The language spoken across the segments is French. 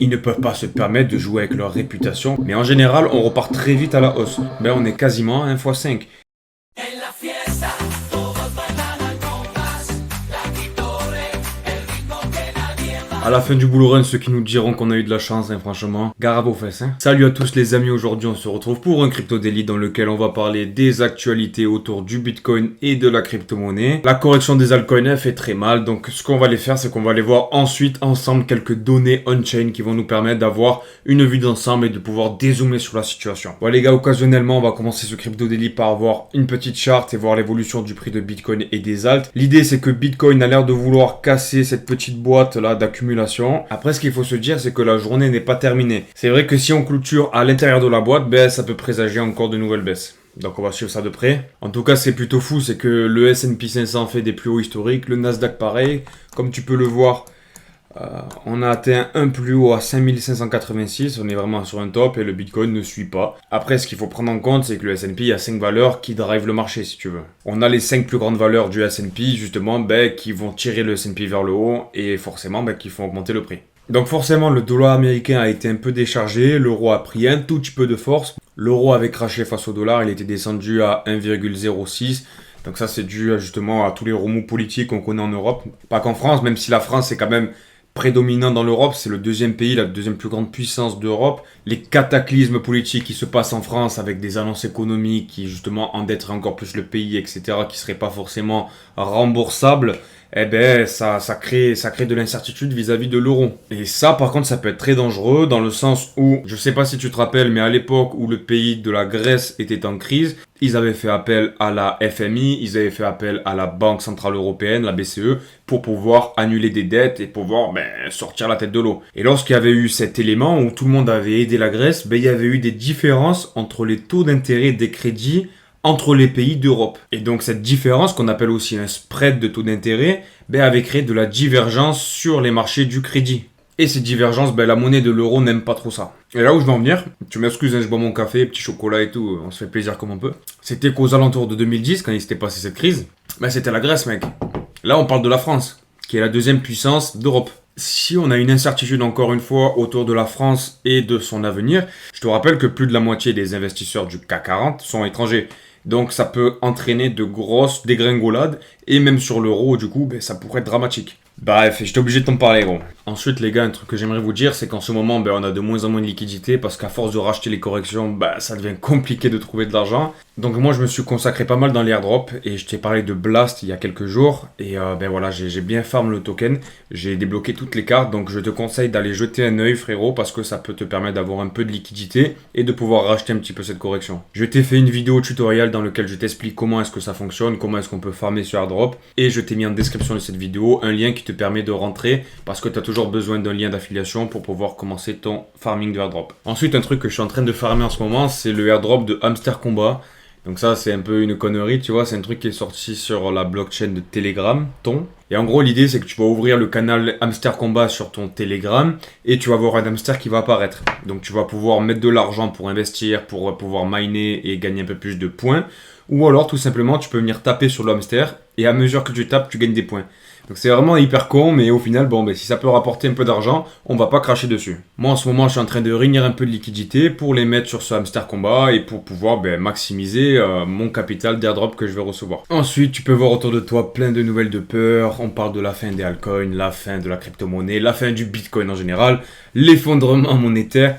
Ils ne peuvent pas se permettre de jouer avec leur réputation, mais en général, on repart très vite à la hausse. Ben, on est quasiment à 1 x 5. À la fin du bull run, ceux qui nous diront qu'on a eu de la chance, hein, franchement, gare à vos fesses. Hein. Salut à tous les amis, aujourd'hui on se retrouve pour un Crypto Daily dans lequel on va parler des actualités autour du Bitcoin et de la crypto-monnaie. La correction des altcoins fait très mal, donc ce qu'on va aller faire, c'est qu'on va aller voir ensuite ensemble quelques données on-chain qui vont nous permettre d'avoir une vue d'ensemble et de pouvoir dézoomer sur la situation. Bon les gars, occasionnellement, on va commencer ce Crypto Daily par voir une petite charte et voir l'évolution du prix de Bitcoin et des alts. L'idée c'est que Bitcoin a l'air de vouloir casser cette petite boîte là d'accumulation. Après, ce qu'il faut se dire, c'est que la journée n'est pas terminée. C'est vrai que si on clôture à l'intérieur de la boîte, ben, ça peut présager encore de nouvelles baisses. Donc on va suivre ça de près. En tout cas, c'est plutôt fou, c'est que le S&P 500 fait des plus hauts historiques, le Nasdaq pareil. Comme tu peux le voir, on a atteint un plus haut à 5586, on est vraiment sur un top et le Bitcoin ne suit pas. Après, ce qu'il faut prendre en compte, c'est que le S&P, il y a 5 valeurs qui drivent le marché, si tu veux. On a les 5 plus grandes valeurs du S&P, justement, ben, qui vont tirer le S&P vers le haut et forcément, ben, qui font augmenter le prix. Donc forcément, le dollar américain a été un peu déchargé, l'euro a pris un tout petit peu de force. L'euro avait craché face au dollar, il était descendu à 1,06. Donc ça, c'est dû justement à tous les remous politiques qu'on connaît en Europe. Pas qu'en France, même si la France est quand même prédominant dans l'Europe, c'est le deuxième pays, la deuxième plus grande puissance d'Europe. Les cataclysmes politiques qui se passent en France avec des annonces économiques qui justement endetteraient encore plus le pays, etc., qui ne seraient pas forcément remboursables, eh ben ça crée de l'incertitude vis-à-vis de l'euro. Et ça, par contre, ça peut être très dangereux dans le sens où, je sais pas si tu te rappelles, mais à l'époque où le pays de la Grèce était en crise, ils avaient fait appel à la FMI, ils avaient fait appel à la Banque Centrale Européenne, la BCE, pour pouvoir annuler des dettes et pouvoir sortir la tête de l'eau. Et lorsqu'il y avait eu cet élément où tout le monde avait aidé la Grèce, il y avait eu des différences entre les taux d'intérêt des crédits entre les pays d'Europe. Et donc cette différence, qu'on appelle aussi un spread de taux d'intérêt, avait créé de la divergence sur les marchés du crédit. Et ces divergences, la monnaie de l'euro n'aime pas trop ça. Et là où je vais en venir, tu m'excuses, hein, je bois mon café, petit chocolat et tout, on se fait plaisir comme on peut. C'était qu'aux alentours de 2010, quand il s'était passé cette crise, c'était la Grèce, mec. Là, on parle de la France, qui est la deuxième puissance d'Europe. Si on a une incertitude encore une fois autour de la France et de son avenir, je te rappelle que plus de la moitié des investisseurs du CAC 40 sont étrangers. Donc ça peut entraîner de grosses dégringolades et même sur l'euro, du coup, ça pourrait être dramatique. Bref, j'étais obligé de t'en parler, gros. Ensuite, les gars, un truc que j'aimerais vous dire, c'est qu'en ce moment, on a de moins en moins de liquidités parce qu'à force de racheter les corrections, ça devient compliqué de trouver de l'argent. Donc moi, je me suis consacré pas mal dans les airdrops et je t'ai parlé de Blast il y a quelques jours. Et voilà, j'ai bien farm le token. J'ai débloqué toutes les cartes, donc je te conseille d'aller jeter un œil, frérot, parce que ça peut te permettre d'avoir un peu de liquidité et de pouvoir racheter un petit peu cette correction. Je t'ai fait une vidéo tutoriel dans laquelle je t'explique comment est-ce que ça fonctionne, comment est-ce qu'on peut farmer sur airdrop. Et je t'ai mis en description de cette vidéo un lien qui te permet de rentrer parce que tu as toujours besoin d'un lien d'affiliation pour pouvoir commencer ton farming de airdrop. Ensuite, un truc que je suis en train de farmer en ce moment, c'est le airdrop de Hamster Combat. Donc ça, c'est un peu une connerie, tu vois, c'est un truc qui est sorti sur la blockchain de Telegram, ton. Et en gros, l'idée, c'est que tu vas ouvrir le canal Hamster Combat sur ton Telegram et tu vas voir un hamster qui va apparaître. Donc tu vas pouvoir mettre de l'argent pour investir, pour pouvoir miner et gagner un peu plus de points. Ou alors, tout simplement, tu peux venir taper sur le hamster et à mesure que tu tapes, tu gagnes des points. Donc c'est vraiment hyper con, mais au final, si ça peut rapporter un peu d'argent, on va pas cracher dessus. Moi en ce moment, je suis en train de réunir un peu de liquidité pour les mettre sur ce hamster combat et pour pouvoir maximiser mon capital d'airdrop que je vais recevoir. Ensuite, tu peux voir autour de toi plein de nouvelles de peur. On parle de la fin des altcoins, la fin de la crypto-monnaie, la fin du bitcoin en général, l'effondrement monétaire.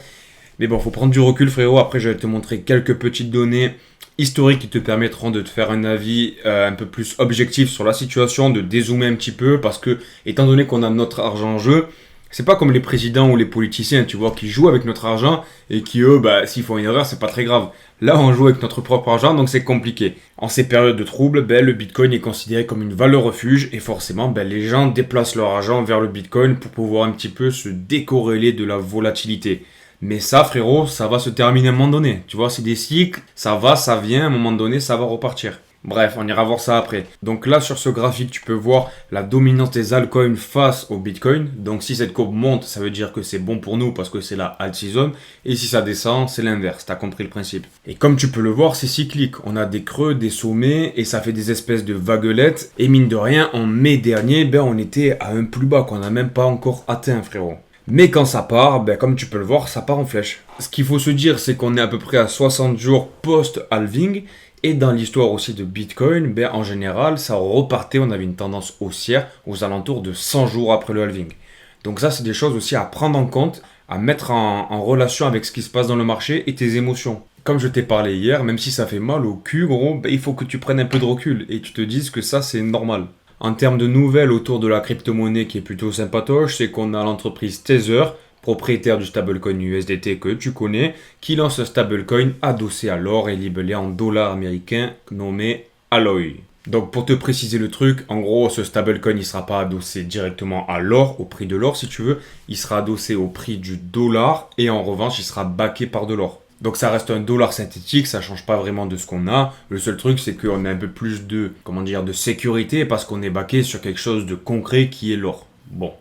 Mais bon, faut prendre du recul, frérot. Après, je vais te montrer quelques petites données historiques qui te permettront de te faire un avis un peu plus objectif sur la situation, de dézoomer un petit peu, parce que, étant donné qu'on a notre argent en jeu, c'est pas comme les présidents ou les politiciens, tu vois, qui jouent avec notre argent et qui, eux, s'ils font une erreur, c'est pas très grave. Là, on joue avec notre propre argent, donc c'est compliqué. En ces périodes de troubles, le Bitcoin est considéré comme une valeur refuge et forcément, les gens déplacent leur argent vers le Bitcoin pour pouvoir un petit peu se décorréler de la volatilité. Mais ça, frérot, ça va se terminer à un moment donné. Tu vois, c'est des cycles, ça va, ça vient, à un moment donné, ça va repartir. Bref, on ira voir ça après. Donc là, sur ce graphique, tu peux voir la dominance des altcoins face au Bitcoin. Donc si cette courbe monte, ça veut dire que c'est bon pour nous parce que c'est la alt season. Et si ça descend, c'est l'inverse. T'as compris le principe. Et comme tu peux le voir, c'est cyclique. On a des creux, des sommets et ça fait des espèces de vaguelettes. Et mine de rien, en mai dernier, on était à un plus bas qu'on n'a même pas encore atteint, frérot. Mais quand ça part, ben, comme tu peux le voir, ça part en flèche. Ce qu'il faut se dire, c'est qu'on est à peu près à 60 jours post-halving. Et dans l'histoire aussi de Bitcoin, ben, en général, ça repartait, on avait une tendance haussière aux alentours de 100 jours après le halving. Donc ça, c'est des choses aussi à prendre en compte, à mettre en relation avec ce qui se passe dans le marché et tes émotions. Comme je t'ai parlé hier, même si ça fait mal au cul, gros, ben, il faut que tu prennes un peu de recul et tu te dises que ça, c'est normal. En termes de nouvelles autour de la crypto-monnaie qui est plutôt sympatoche, c'est qu'on a l'entreprise Tether, propriétaire du stablecoin USDT que tu connais, qui lance un stablecoin adossé à l'or et libellé en dollars américains nommé Alloy. Donc pour te préciser le truc, en gros ce stablecoin il sera pas adossé directement à l'or, au prix de l'or si tu veux, il sera adossé au prix du dollar et en revanche il sera backé par de l'or. Donc ça reste un dollar synthétique, ça change pas vraiment de ce qu'on a. Le seul truc c'est qu'on a un peu plus de, de sécurité parce qu'on est backé sur quelque chose de concret qui est l'or. Bon.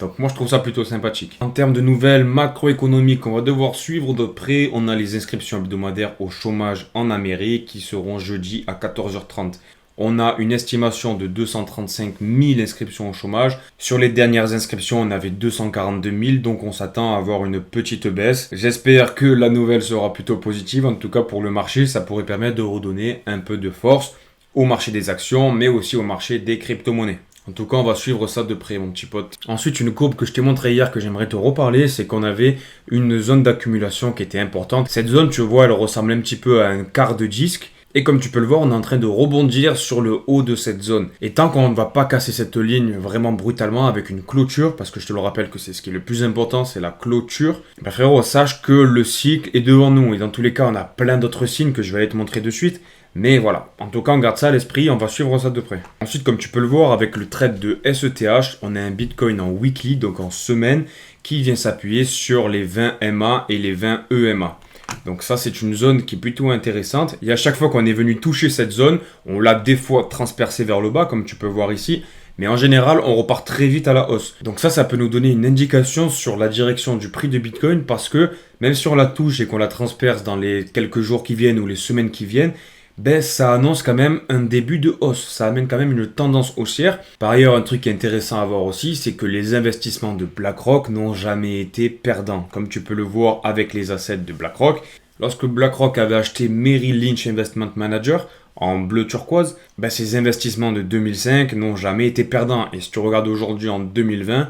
Donc moi je trouve ça plutôt sympathique. En termes de nouvelles macroéconomiques, on va devoir suivre de près. On a les inscriptions hebdomadaires au chômage en Amérique qui seront jeudi à 14h30. On a une estimation de 235 000 inscriptions au chômage. Sur les dernières inscriptions, on avait 242 000, donc on s'attend à avoir une petite baisse. J'espère que la nouvelle sera plutôt positive. En tout cas, pour le marché, ça pourrait permettre de redonner un peu de force au marché des actions, mais aussi au marché des crypto-monnaies. En tout cas, on va suivre ça de près, mon petit pote. Ensuite, une courbe que je t'ai montré hier, que j'aimerais te reparler, c'est qu'on avait une zone d'accumulation qui était importante. Cette zone, tu vois, elle ressemble un petit peu à un quart de disque. Et comme tu peux le voir, on est en train de rebondir sur le haut de cette zone. Et tant qu'on ne va pas casser cette ligne vraiment brutalement avec une clôture, parce que je te le rappelle que c'est ce qui est le plus important, c'est la clôture, bah frérot, sache que le cycle est devant nous. Et dans tous les cas, on a plein d'autres signes que je vais aller te montrer de suite. Mais voilà, en tout cas, on garde ça à l'esprit, on va suivre ça de près. Ensuite, comme tu peux le voir, avec le trade de SETH, on a un Bitcoin en weekly, donc en semaine, qui vient s'appuyer sur les 20 MA et les 20 EMA. Donc ça, c'est une zone qui est plutôt intéressante. Et à chaque fois qu'on est venu toucher cette zone, on l'a des fois transpercé vers le bas, comme tu peux voir ici. Mais en général, on repart très vite à la hausse. Donc ça peut nous donner une indication sur la direction du prix de Bitcoin parce que même si on la touche et qu'on la transperce dans les quelques jours qui viennent ou les semaines qui viennent, ben ça annonce quand même un début de hausse. Ça amène quand même une tendance haussière. Par ailleurs, un truc intéressant à voir aussi, c'est que les investissements de BlackRock n'ont jamais été perdants. Comme tu peux le voir avec les assets de BlackRock. Lorsque BlackRock avait acheté Merrill Lynch Investment Manager en bleu turquoise, ben ses investissements de 2005 n'ont jamais été perdants. Et si tu regardes aujourd'hui en 2020,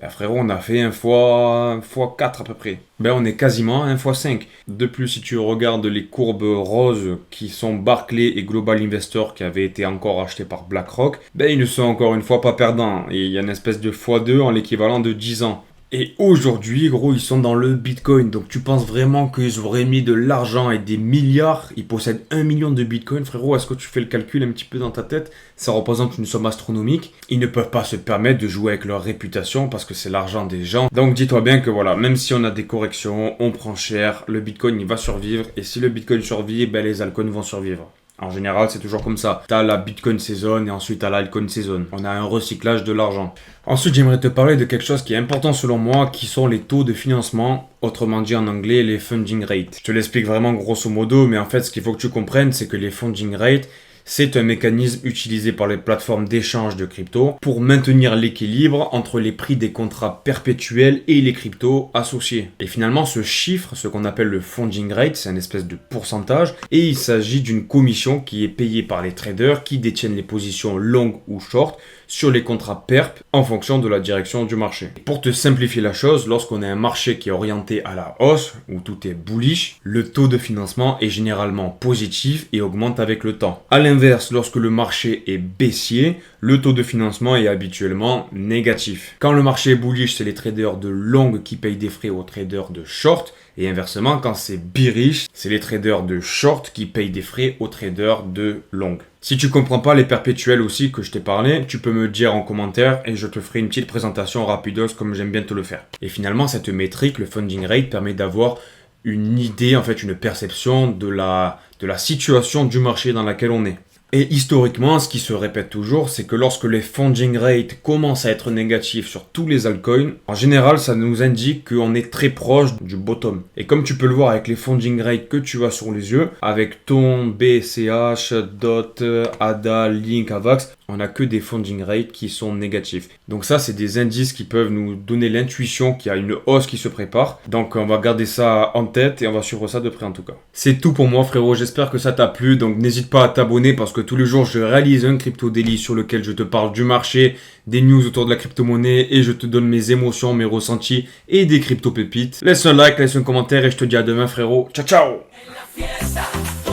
ben frérot, on a fait 1 fois 4 à peu près. Ben on est quasiment 1 fois 5. De plus, si tu regardes les courbes roses qui sont Barclays et Global Investor qui avaient été encore achetés par BlackRock, ben ils ne sont encore une fois pas perdants. Et il y a une espèce de x2 en l'équivalent de 10 ans. Et aujourd'hui, gros, ils sont dans le Bitcoin. Donc tu penses vraiment qu'ils auraient mis de l'argent et des milliards? Ils possèdent 1 million de Bitcoin, frérot. Est-ce que tu fais le calcul un petit peu dans ta tête? Ça représente une somme astronomique. Ils ne peuvent pas se permettre de jouer avec leur réputation parce que c'est l'argent des gens. Donc dis-toi bien que voilà, même si on a des corrections, on prend cher, le Bitcoin il va survivre. Et si le Bitcoin survit, ben les altcoins vont survivre. En général, c'est toujours comme ça. T'as la Bitcoin Season et ensuite t'as l'altcoin Season. On a un recyclage de l'argent. Ensuite, j'aimerais te parler de quelque chose qui est important selon moi, qui sont les taux de financement, autrement dit en anglais, les funding rates. Je te l'explique vraiment grosso modo, mais en fait, ce qu'il faut que tu comprennes, c'est que les funding rates, c'est un mécanisme utilisé par les plateformes d'échange de crypto pour maintenir l'équilibre entre les prix des contrats perpétuels et les cryptos associés. Et finalement, ce chiffre, ce qu'on appelle le funding rate, c'est une espèce de pourcentage et il s'agit d'une commission qui est payée par les traders qui détiennent les positions longues ou short sur les contrats perp en fonction de la direction du marché. Pour te simplifier la chose, lorsqu'on a un marché qui est orienté à la hausse, où tout est bullish, le taux de financement est généralement positif et augmente avec le temps. A l'inverse, lorsque le marché est baissier, le taux de financement est habituellement négatif. Quand le marché est bullish, c'est les traders de longue qui payent des frais aux traders de short. Et inversement, quand c'est bearish, c'est les traders de short qui payent des frais aux traders de long. Si tu comprends pas les perpétuels aussi que je t'ai parlé, tu peux me le dire en commentaire et je te ferai une petite présentation rapidos comme j'aime bien te le faire. Et finalement, cette métrique, le funding rate, permet d'avoir une idée, en fait une perception de la situation du marché dans laquelle on est. Et historiquement, ce qui se répète toujours, c'est que lorsque les funding rates commencent à être négatifs sur tous les altcoins, en général, ça nous indique qu'on est très proche du bottom. Et comme tu peux le voir avec les funding rates que tu as sur les yeux, avec ton BCH, DOT, ADA, Link, AVAX, on n'a que des funding rates qui sont négatifs. Donc ça, c'est des indices qui peuvent nous donner l'intuition qu'il y a une hausse qui se prépare. Donc on va garder ça en tête et on va suivre ça de près en tout cas. C'est tout pour moi frérot, j'espère que ça t'a plu. Donc n'hésite pas à t'abonner parce que tous les jours je réalise un Crypto Daily sur lequel je te parle du marché, des news autour de la crypto-monnaie et je te donne mes émotions, mes ressentis et des crypto-pépites. Laisse un like, laisse un commentaire et je te dis à demain frérot. Ciao ciao!